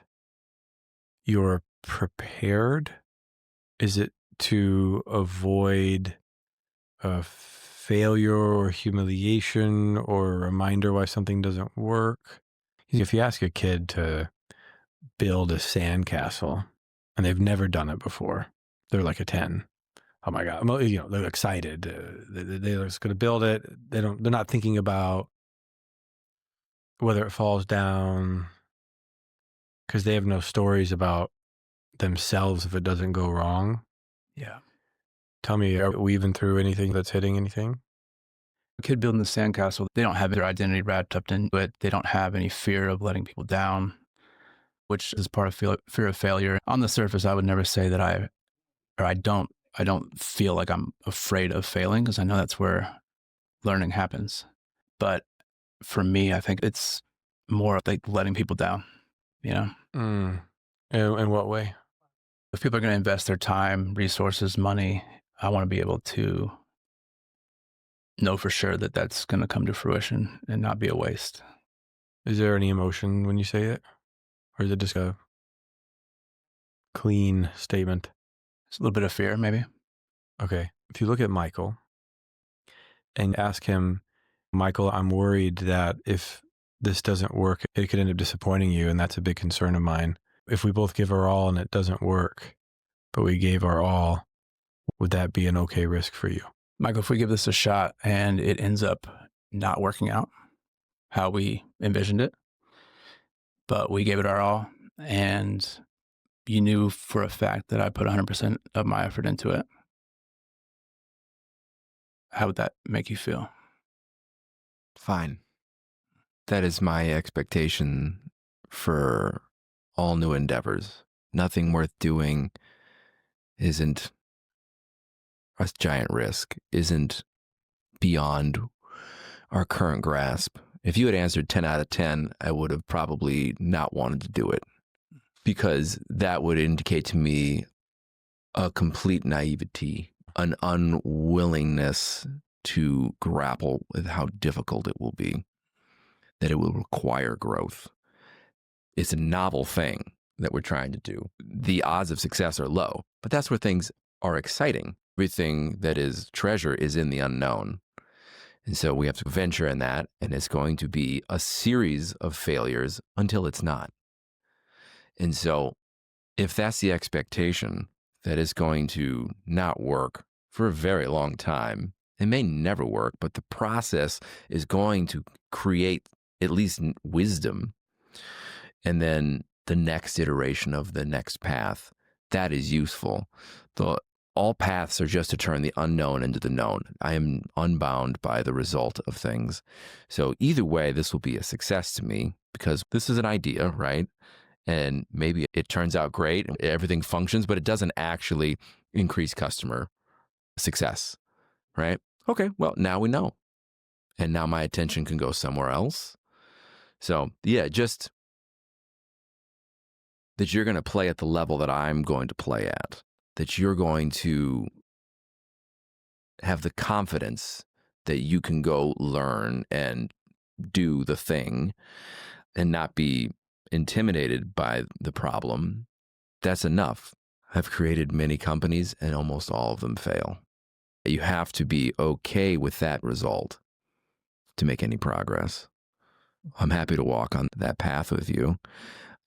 you're prepared? Is it to avoid a failure or humiliation or a reminder why something doesn't work? If you ask a kid to build a sandcastle and they've never done it before, they're like a 10. Oh my God. You know, they're excited. They're just going to build it. They're not thinking about whether it falls down, because they have no stories about themselves if it doesn't go wrong. Yeah. Tell me, are we even through anything that's hitting anything? A kid building the sandcastle, they don't have their identity wrapped up into it. They don't have any fear of letting people down, which is part of fear of failure. On the surface, I would never say that I don't feel like I'm afraid of failing, because I know that's where learning happens. But for me, I think it's more like letting people down, you know? In what way? If people are going to invest their time, resources, money, I want to be able to know for sure that that's going to come to fruition and not be a waste. Is there any emotion when you say it? Or is it just a clean statement? It's a little bit of fear, maybe. Okay. If you look at Michael and ask him, Michael, I'm worried that if this doesn't work, it could end up disappointing you. And that's a big concern of mine. If we both give our all and it doesn't work, but we gave our all, would that be an okay risk for you? Michael, if we give this a shot and it ends up not working out how we envisioned it, but we gave it our all, and you knew for a fact that I put 100% of my effort into it, how would that make you feel? Fine. That is my expectation for all new endeavors. Nothing worth doing isn't a giant risk, isn't beyond our current grasp. If you had answered 10 out of 10, I would have probably not wanted to do it, because that would indicate to me a complete naivety, an unwillingness to grapple with how difficult it will be, that it will require growth. It's a novel thing that we're trying to do. The odds of success are low, but that's where things are exciting. Everything that is treasure is in the unknown. And so we have to venture in that, and it's going to be a series of failures until it's not. And so if that's the expectation, that it's going to not work for a very long time, it may never work, but the process is going to create at least wisdom. And then the next iteration of the next path, that is useful. All paths are just to turn the unknown into the known. I am unbound by the result of things. So either way, this will be a success to me, because this is an idea, right? And maybe it turns out great and everything functions, but it doesn't actually increase customer success, right? Okay, well, now we know. And now my attention can go somewhere else. So yeah, just that you're going to play at the level that I'm going to play at, that you're going to have the confidence that you can go learn and do the thing and not be intimidated by the problem. That's enough. I've created many companies and almost all of them fail. You have to be okay with that result to make any progress. I'm happy to walk on that path with you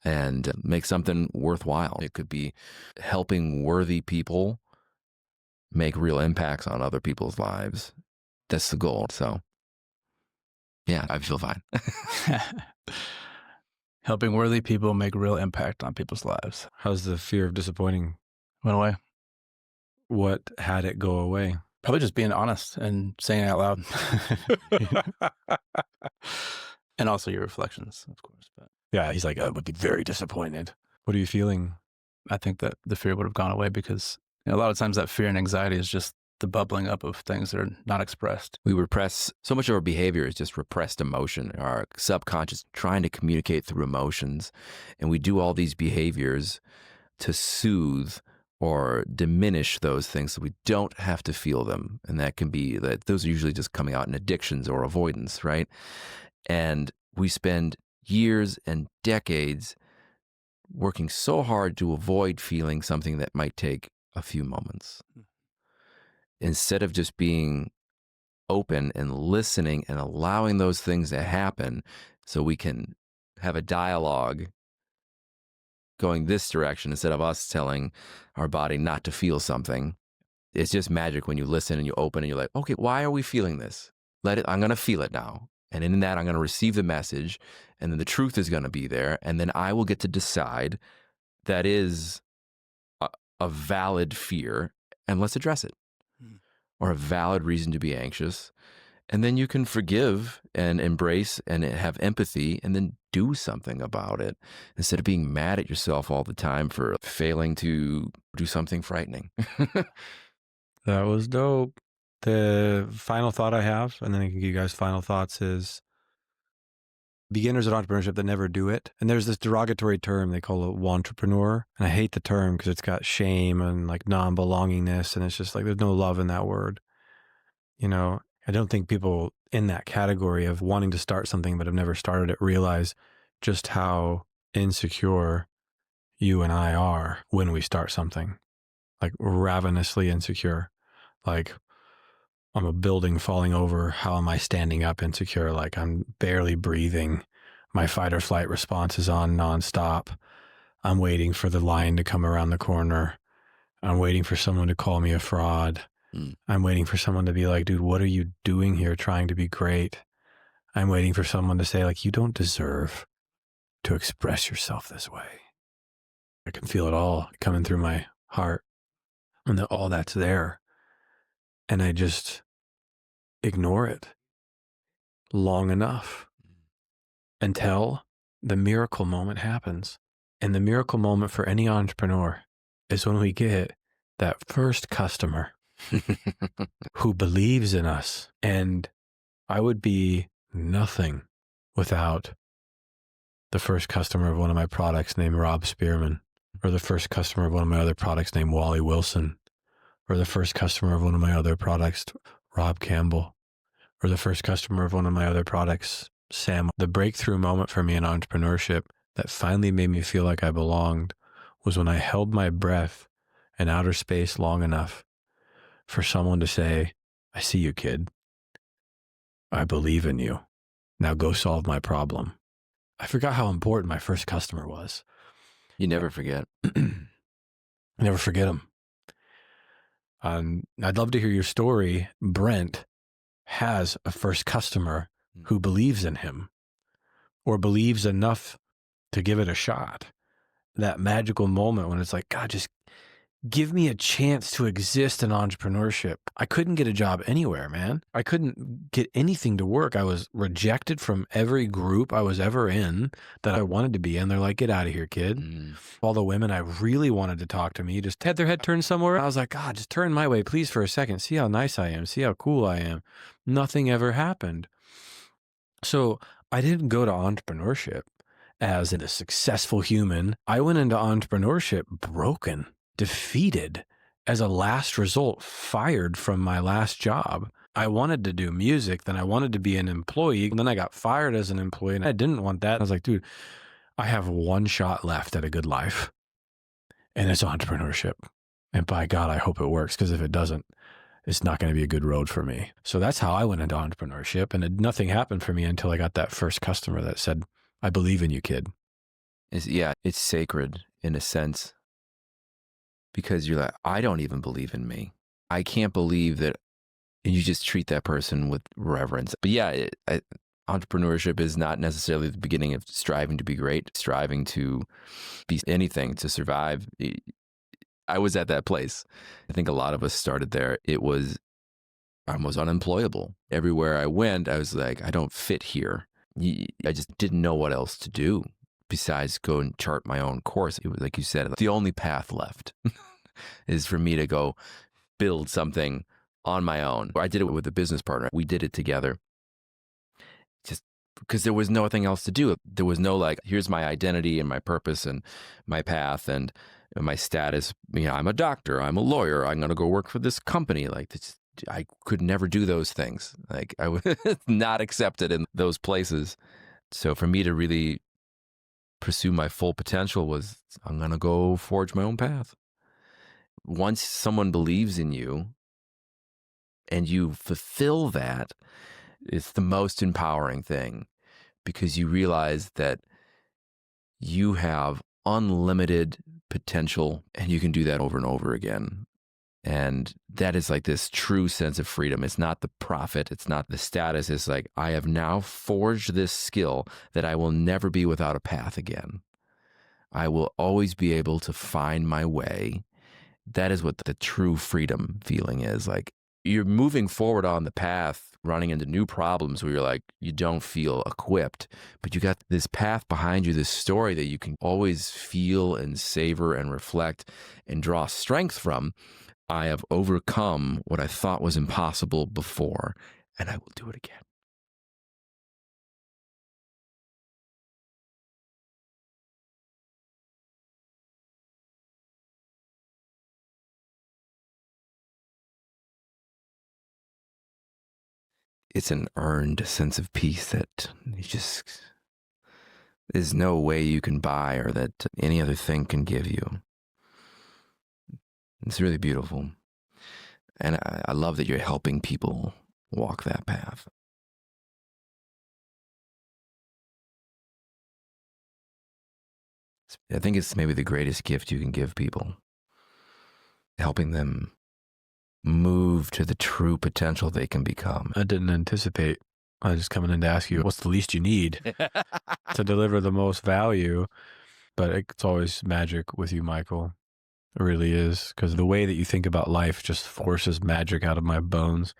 and make something worthwhile. It could be helping worthy people make real impacts on other people's lives. That's the goal. So yeah, I feel fine. Helping worthy people make real impact on people's lives. How's the fear of disappointing? Went away. What had it go away? Probably just being honest and saying it out loud. And also your reflections, of course. But Yeah, he's like, I would be very disappointed. What are you feeling? I think that the fear would have gone away, because a lot of times that fear and anxiety is just the bubbling up of things that are not expressed. We repress, so much of our behavior is just repressed emotion, our subconscious trying to communicate through emotions. And we do all these behaviors to soothe or diminish those things so we don't have to feel them. And that can be that those are usually just coming out in addictions or avoidance, right? And we spend years and decades working so hard to avoid feeling something that might take a few moments, instead of just being open and listening and allowing those things to happen so we can have a dialogue going this direction instead of us telling our body not to feel something. It's just magic when you listen and you open and you're like, okay, why are we feeling this? Let it, I'm going to feel it now. And in that, I'm going to receive the message, and then the truth is going to be there. And then I will get to decide that is a valid fear, and let's address it, or a valid reason to be anxious. And then you can forgive and embrace and have empathy and then do something about it, instead of being mad at yourself all the time for failing to do something frightening. That was dope. The final thought I have, and then I can give you guys final thoughts, is beginners at entrepreneurship that never do it. And there's this derogatory term they call it entrepreneur. And I hate the term because it's got shame and like non-belongingness. And it's just like, there's no love in that word. You know, I don't think people in that category of wanting to start something but have never started it realize just how insecure you and I are when we start something. Like ravenously insecure. Like, I'm a building falling over. How am I standing up insecure? Like I'm barely breathing. My fight or flight response is on nonstop. I'm waiting for the lion to come around the corner. I'm waiting for someone to call me a fraud. I'm waiting for someone to be like, dude, what are you doing here trying to be great? I'm waiting for someone to say like, you don't deserve to express yourself this way. I can feel it all coming through my heart, and all that's there. And I just ignore it long enough until the miracle moment happens. And the miracle moment for any entrepreneur is when we get that first customer who believes in us. And I would be nothing without the first customer of one of my products named Rob Spearman, or the first customer of one of my other products named Wally Wilson, or the first customer of one of my other products, Rob Campbell, or the first customer of one of my other products, Sam. The breakthrough moment for me in entrepreneurship that finally made me feel like I belonged was when I held my breath in outer space long enough for someone to say, I see you, kid. I believe in you. Now go solve my problem. I forgot how important my first customer was. You never forget. Never forget them. I'd love to hear your story. Brent has a first customer who believes in him or believes enough to give it a shot. That magical moment when it's like, God, just give me a chance to exist in entrepreneurship. I couldn't get a job anywhere, man. I couldn't get anything to work. I was rejected from every group I was ever in that I wanted to be in. They're like, get out of here, kid. All the women I really wanted to talk to me just had their head turned somewhere. I was like, God, just turn my way, please, for a second. See how nice I am. See how cool I am. Nothing ever happened. So I didn't go to entrepreneurship as a successful human. I went into entrepreneurship broken, defeated, as a last result, fired from my last job. I wanted to do music, then I wanted to be an employee, and then I got fired as an employee, and I didn't want that. I was like, dude, I have one shot left at a good life, and it's entrepreneurship. And by God, I hope it works, because if it doesn't, it's not going to be a good road for me. So that's how I went into entrepreneurship, and nothing happened for me until I got that first customer that said, I believe in you, kid. It's sacred in a sense, because you're like, I don't even believe in me. I can't believe that. And you just treat that person with reverence. But yeah, entrepreneurship is not necessarily the beginning of striving to be great, striving to be anything, to survive. I was at that place. I think a lot of us started there. I was unemployable. Everywhere I went, I was like, I don't fit here. I just didn't know what else to do besides go and chart my own course. It was, like you said, the only path left is for me to go build something on my own. I did it with a business partner. We did it together just because there was nothing else to do. There was no like, here's my identity and my purpose and my path and my status. You know, I'm a doctor, I'm a lawyer, I'm going to go work for this company. Like this, I could never do those things. Like I was not accepted in those places. So for me to really pursue my full potential was, I'm going to go forge my own path. Once someone believes in you and you fulfill that, it's the most empowering thing, because you realize that you have unlimited potential and you can do that over and over again. And that is like this true sense of freedom. It's not the profit. It's not the status. It's like, I have now forged this skill that I will never be without a path again. I will always be able to find my way. That is what the true freedom feeling is. Like, you're moving forward on the path, running into new problems where you're like, you don't feel equipped, but you got this path behind you, this story that you can always feel and savor and reflect and draw strength from. I have overcome what I thought was impossible before, and I will do it again. It's an earned sense of peace that you just, there's no way you can buy or that any other thing can give you. It's really beautiful. And I love that you're helping people walk that path. I think it's maybe the greatest gift you can give people, helping them move to the true potential they can become. I didn't anticipate. I was just coming in to ask you, what's the least you need to deliver the most value? But it's always magic with you, Michael. It really is, because the way that you think about life just forces magic out of my bones.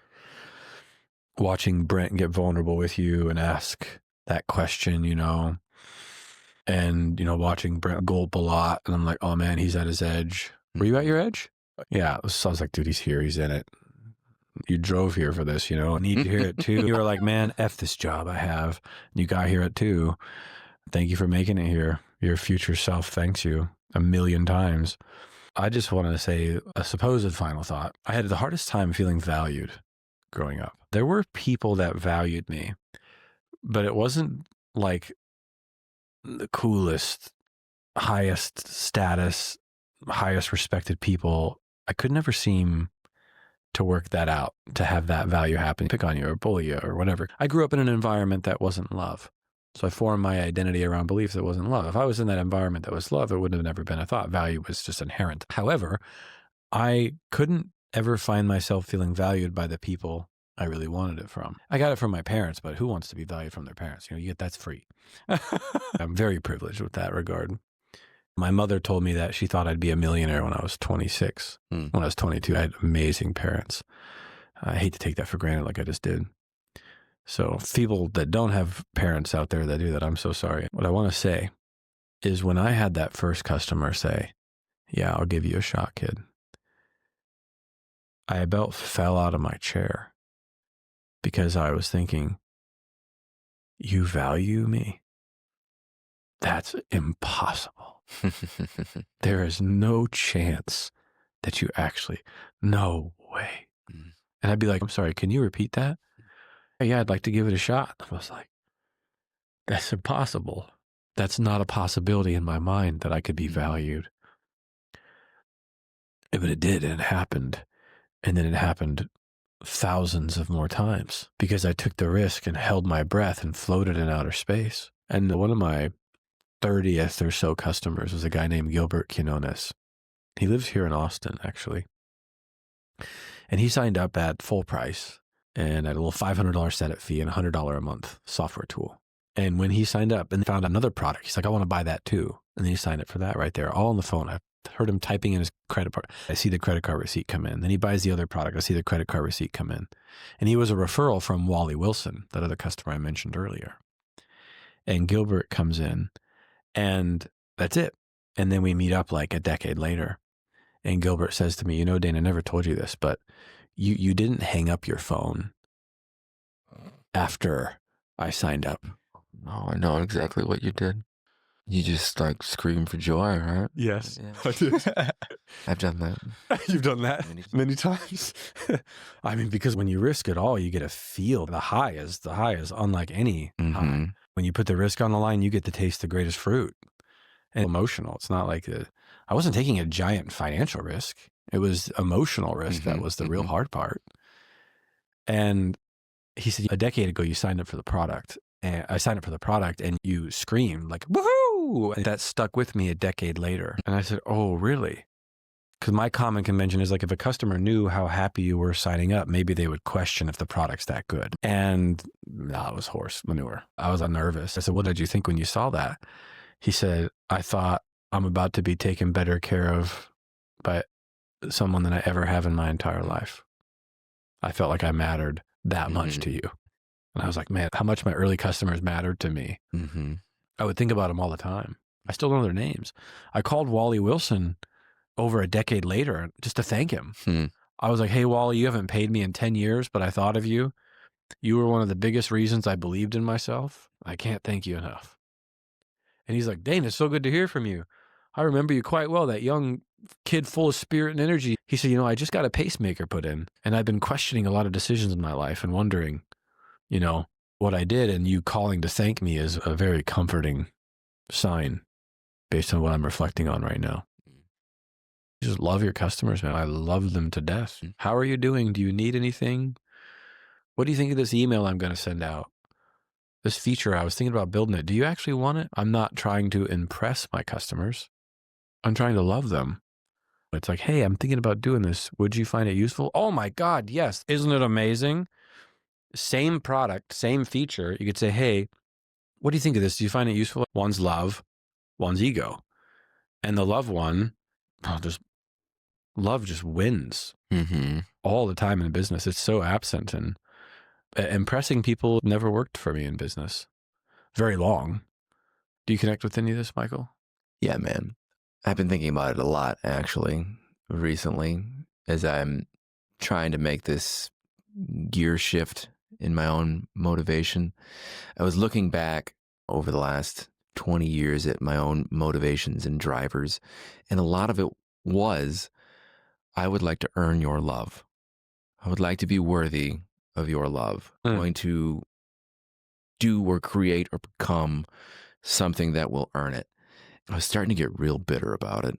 Watching Brent get vulnerable with you and ask that question, you know, and, you know, watching Brent gulp a lot, and I'm like, oh man, he's at his edge. Were you at your edge? Yeah. So I was like, dude, he's here. He's in it. You drove here for this, you know, I need to hear it too. You were like, man, F this job I have. You got here at 2. Thank you for making it here. Your future self thanks you a million times. I just want to say a supposed final thought. I had the hardest time feeling valued growing up. There were people that valued me, but it wasn't like the coolest, highest status, highest respected people. I could never seem to work that out, to have that value happen, pick on you or bully you or whatever. I grew up in an environment that wasn't love. So I formed my identity around beliefs that wasn't love. If I was in that environment that was love, it would have never been a thought. Value was just inherent. However, I couldn't ever find myself feeling valued by the people I really wanted it from. I got it from my parents, but who wants to be valued from their parents? You know, that's free. I'm very privileged with that regard. My mother told me that she thought I'd be a millionaire when I was 26. When I was 22, I had amazing parents. I hate to take that for granted like I just did. So people that don't have parents out there that do that, I'm so sorry. What I want to say is when I had that first customer say, yeah, I'll give you a shot, kid, I about fell out of my chair because I was thinking, you value me? That's impossible. There is no chance that you actually, no way. And I'd be like, I'm sorry, can you repeat that? Yeah, I'd like to give it a shot. I was like, that's impossible. That's not a possibility in my mind that I could be valued. But it did, and it happened. And then it happened thousands of more times because I took the risk and held my breath and floated in outer space. And one of my 30th or so customers was a guy named Gilbert Quinones. He lives here in Austin, actually. And he signed up at full price and at a little $500 setup fee and $100 a month software tool. And when he signed up and found another product, he's like, I want to buy that too. And then he signed up for that right there, all on the phone. I heard him typing in his credit card. I see the credit card receipt come in. Then he buys the other product. I see the credit card receipt come in. And he was a referral from Wally Wilson, that other customer I mentioned earlier. And Gilbert comes in and that's it. And then we meet up like a decade later. And Gilbert says to me, you know, Dane, I never told you this, but you didn't hang up your phone after I signed up. Oh, I know exactly what you did. You just like scream for joy, right? Yes, Yeah. I did. I've done that. You've done that many times. I mean, because when you risk it all, you get to feel the high is unlike any high. When you put the risk on the line, you get to taste the greatest fruit. And emotional. It's not like I wasn't taking a giant financial risk. It was emotional risk. That was the real hard part. And he said, a decade ago, you signed up for the product. And I signed up for the product and you screamed like, woohoo! And that stuck with me a decade later. And I said, oh, really? Because my common convention is like, if a customer knew how happy you were signing up, maybe they would question if the product's that good. And no, it was horse manure. I was nervous. I said, what did you think when you saw that? He said, I thought I'm about to be taken better care of by someone than I ever have in my entire life. I felt like I mattered that much to you. And I was like, man, how much my early customers mattered to me. I would think about them all the time. I still don't know their names. I called Wally Wilson over a decade later just to thank him. I was like, hey, Wally, you haven't paid me in 10 years, but I thought of you. You were one of the biggest reasons I believed in myself. I can't thank you enough. And he's like, Dane, it's so good to hear from you. I remember you quite well, that young kid full of spirit and energy. He said, you know, I just got a pacemaker put in and I've been questioning a lot of decisions in my life and wondering, you know, what I did. And you calling to thank me is a very comforting sign based on what I'm reflecting on right now. You just love your customers, man. I love them to death. How are you doing? Do you need anything? What do you think of this email I'm going to send out? This feature, I was thinking about building it. Do you actually want it? I'm not trying to impress my customers. I'm trying to love them. It's like, hey, I'm thinking about doing this. Would you find it useful? Oh my God, yes. Isn't it amazing? Same product, same feature. You could say, hey, what do you think of this? Do you find it useful? One's love, one's ego. And the love one, love just wins all the time in business. It's so absent, and impressing people never worked for me in business very long. Do you connect with any of this, Michael? Yeah, man. I've been thinking about it a lot, actually. recently as I'm trying to make this gear shift in my own motivation. I was looking back over the last 20 years at my own motivations and drivers, and a lot of it was I would like to earn your love. I would like to be worthy of your love. I'm Mm. going to do or create or become something that will earn it. I was starting to get real bitter about it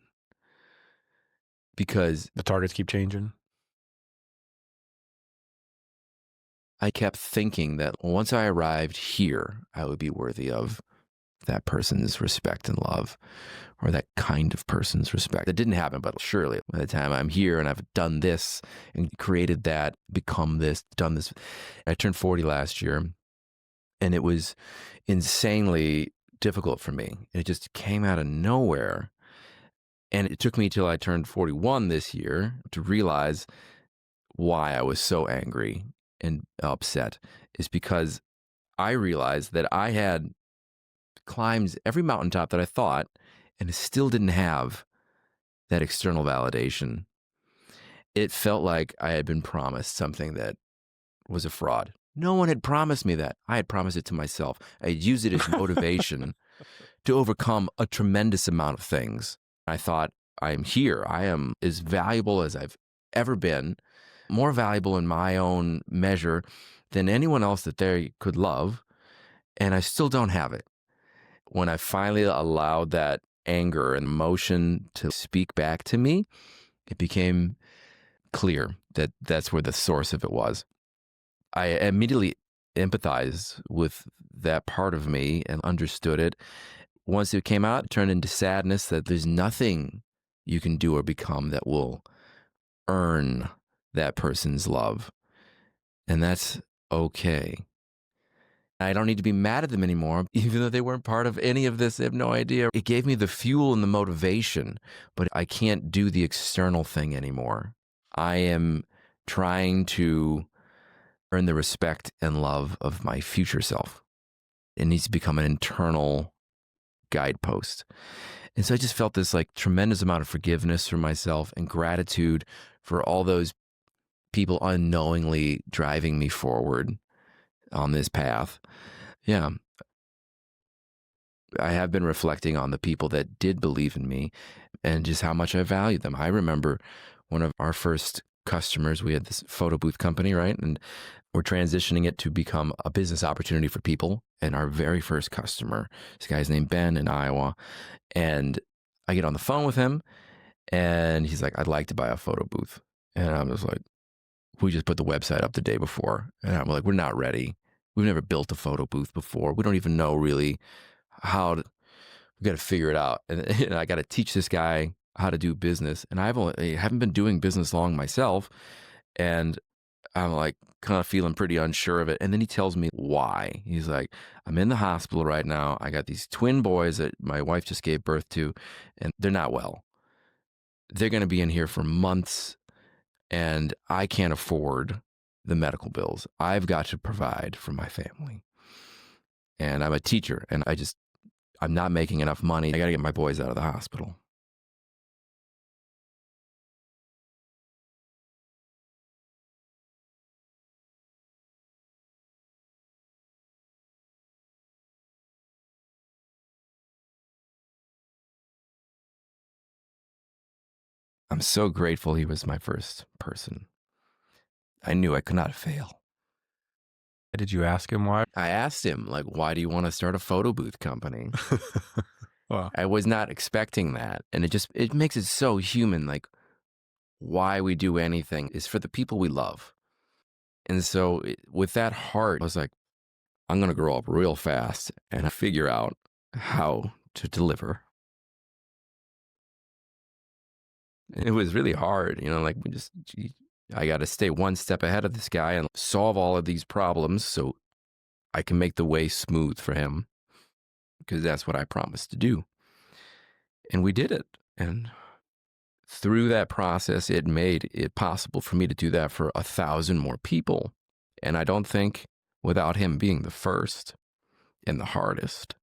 because The targets keep changing. I kept thinking that once I arrived here, I would be worthy of that person's respect and love, or that kind of person's respect. It didn't happen, but surely by the time I'm here and I've done this and created that, become this, done this. I turned 40 last year, and it was insanely difficult for me. It just came out of nowhere. And it took me till I turned 41 this year to realize why I was so angry and upset is because I realized that I had climbed every mountaintop that I thought and still didn't have that external validation. It felt like I had been promised something that was a fraud. No one had promised me that. I had promised it to myself. I had used it as motivation to overcome a tremendous amount of things. I thought, I am here. I am as valuable as I've ever been, more valuable in my own measure than anyone else that they could love. And I still don't have it. When I finally allowed that anger and emotion to speak back to me, it became clear that that's where the source of it was. I immediately empathized with that part of me and understood it. Once it came out, it turned into sadness that there's nothing you can do or become that will earn that person's love. And that's okay. I don't need to be mad at them anymore, even though they weren't part of any of this. They have no idea. It gave me the fuel and the motivation, but I can't do the external thing anymore. I am trying to earn the respect and love of my future self. It needs to become an internal guidepost. And so I just felt this like tremendous amount of forgiveness for myself and gratitude for all those people unknowingly driving me forward on this path. Yeah. I have been reflecting on the people that did believe in me and just how much I valued them. I remember one of our first customers, we had this photo booth company, right? And we're transitioning it to become a business opportunity for people. And our very first customer, this guy's named Ben in Iowa. And I get on the phone with him and he's like, I'd like to buy a photo booth. And I'm just like, we just put the website up the day before. And I'm like, we're not ready. We've never built a photo booth before. We don't even know really how to, we got to figure it out. And I got to teach this guy how to do business. And I haven't been doing business long myself. And I'm like kind of feeling pretty unsure of it. And then he tells me why. He's like, I'm in the hospital right now. I got these twin boys that my wife just gave birth to, and they're not well. They're going to be in here for months, and I can't afford the medical bills. I've got to provide for my family. And I'm a teacher, and I'm not making enough money. I got to get my boys out of the hospital. I'm so grateful he was my first person. I knew I could not fail. Did you ask him why? I asked him, like, why do you want to start a photo booth company? Wow. I was not expecting that. And it makes it so human. Like, why we do anything is for the people we love. And so with that heart, I was like, I'm going to grow up real fast and figure out how to deliver. It was really hard, like I got to stay one step ahead of this guy and solve all of these problems so I can make the way smooth for him, because that's what I promised to do. And we did it. And through that process, it made it possible for me to do that for 1,000 more people. And I don't think without him being the first and the hardest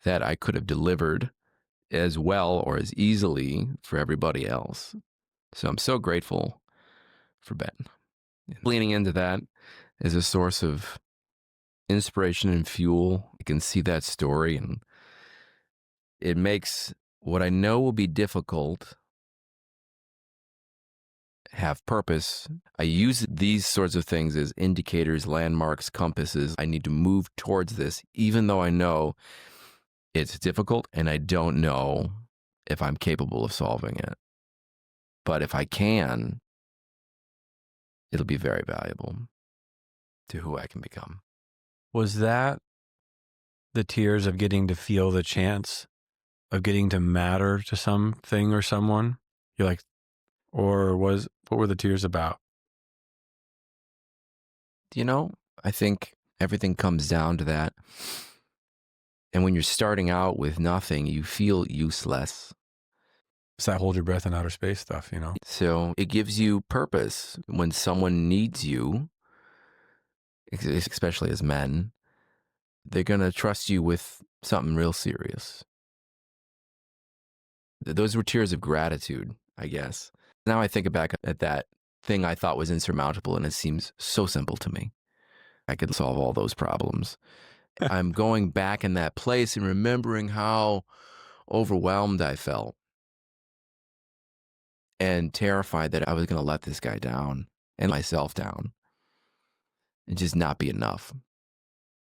that I could have delivered as well or as easily for everybody else. So I'm so grateful for Ben. Leaning into that as a source of inspiration and fuel. I can see that story, and it makes what I know will be difficult have purpose. I use these sorts of things as indicators, landmarks, compasses. I need to move towards this, even though I know it's difficult and I don't know if I'm capable of solving it. But if I can, it'll be very valuable to who I can become. Was that the tears of getting to feel the chance of getting to matter to something or someone? You're like, or what were the tears about? You know, I think everything comes down to that. And when you're starting out with nothing, you feel useless. It's that hold your breath in outer space stuff, you know? So it gives you purpose when someone needs you, especially as men. They're going to trust you with something real serious. Those were tears of gratitude, I guess. Now I think back at that thing I thought was insurmountable, and it seems so simple to me. I could solve all those problems. I'm going back in that place and remembering how overwhelmed I felt and terrified that I was going to let this guy down and myself down and just not be enough.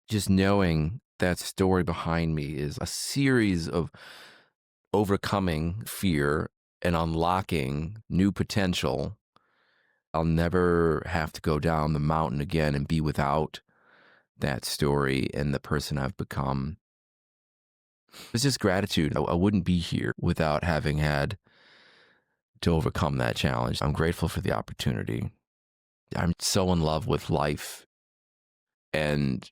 Just knowing that story behind me is a series of overcoming fear and unlocking new potential. I'll never have to go down the mountain again and be without that story and the person I've become. It's just gratitude. I wouldn't be here without having had to overcome that challenge. I'm grateful for the opportunity. I'm so in love with life and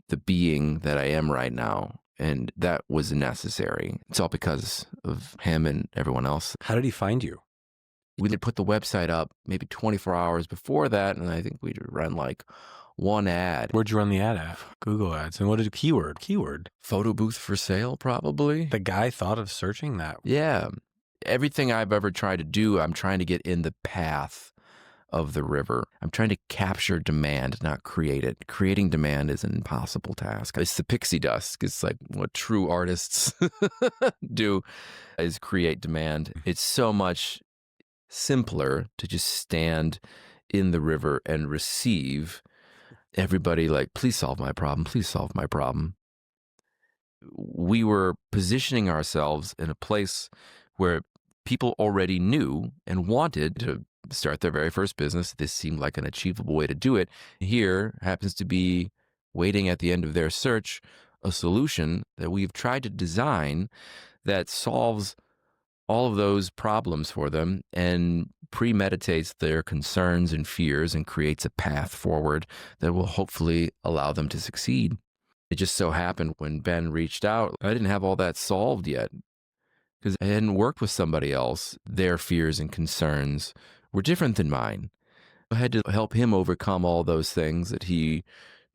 the being that I am right now. And that was necessary. It's all because of him and everyone else. How did he find you? We did put the website up maybe 24 hours before that. And I think we'd run like one ad. Where'd you run the ad at? Google ads. And what did keyword? Photo booth for sale, probably. The guy thought of searching that. Yeah. Everything I've ever tried to do, I'm trying to get in the path of the river. I'm trying to capture demand, not create it. Creating demand is an impossible task. It's the pixie dust. It's like what true artists do is create demand. It's so much simpler to just stand in the river and receive everybody like, please solve my problem. Please solve my problem. We were positioning ourselves in a place where people already knew and wanted to start their very first business. This seemed like an achievable way to do it. Here happens to be waiting at the end of their search a solution that we've tried to design that solves all of those problems for them and premeditates their concerns and fears and creates a path forward that will hopefully allow them to succeed. It just so happened when Ben reached out, I didn't have all that solved yet because I hadn't worked with somebody else. Their fears and concerns were different than mine. I had to help him overcome all those things that he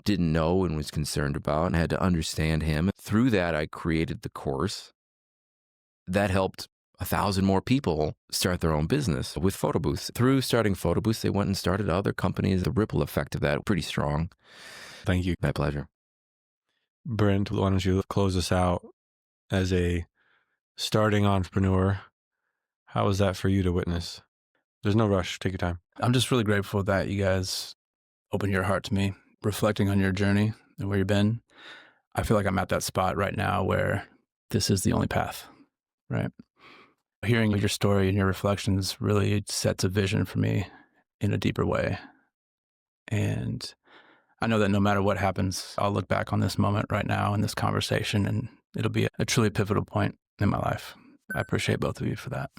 didn't know and was concerned about, and I had to understand him. Through that, I created the course that helped 1,000 more people start their own business with photo booths. Through starting photo booths, they went and started other companies. The ripple effect of that, pretty strong. Thank you. My pleasure. Brent, why don't you close us out as a starting entrepreneur? How was that for you to witness? There's no rush. Take your time. I'm just really grateful that you guys opened your heart to me, reflecting on your journey and where you've been. I feel like I'm at that spot right now where this is the only path, right? Hearing your story and your reflections really sets a vision for me in a deeper way. And I know that no matter what happens, I'll look back on this moment right now in this conversation, and it'll be a truly pivotal point in my life. I appreciate both of you for that.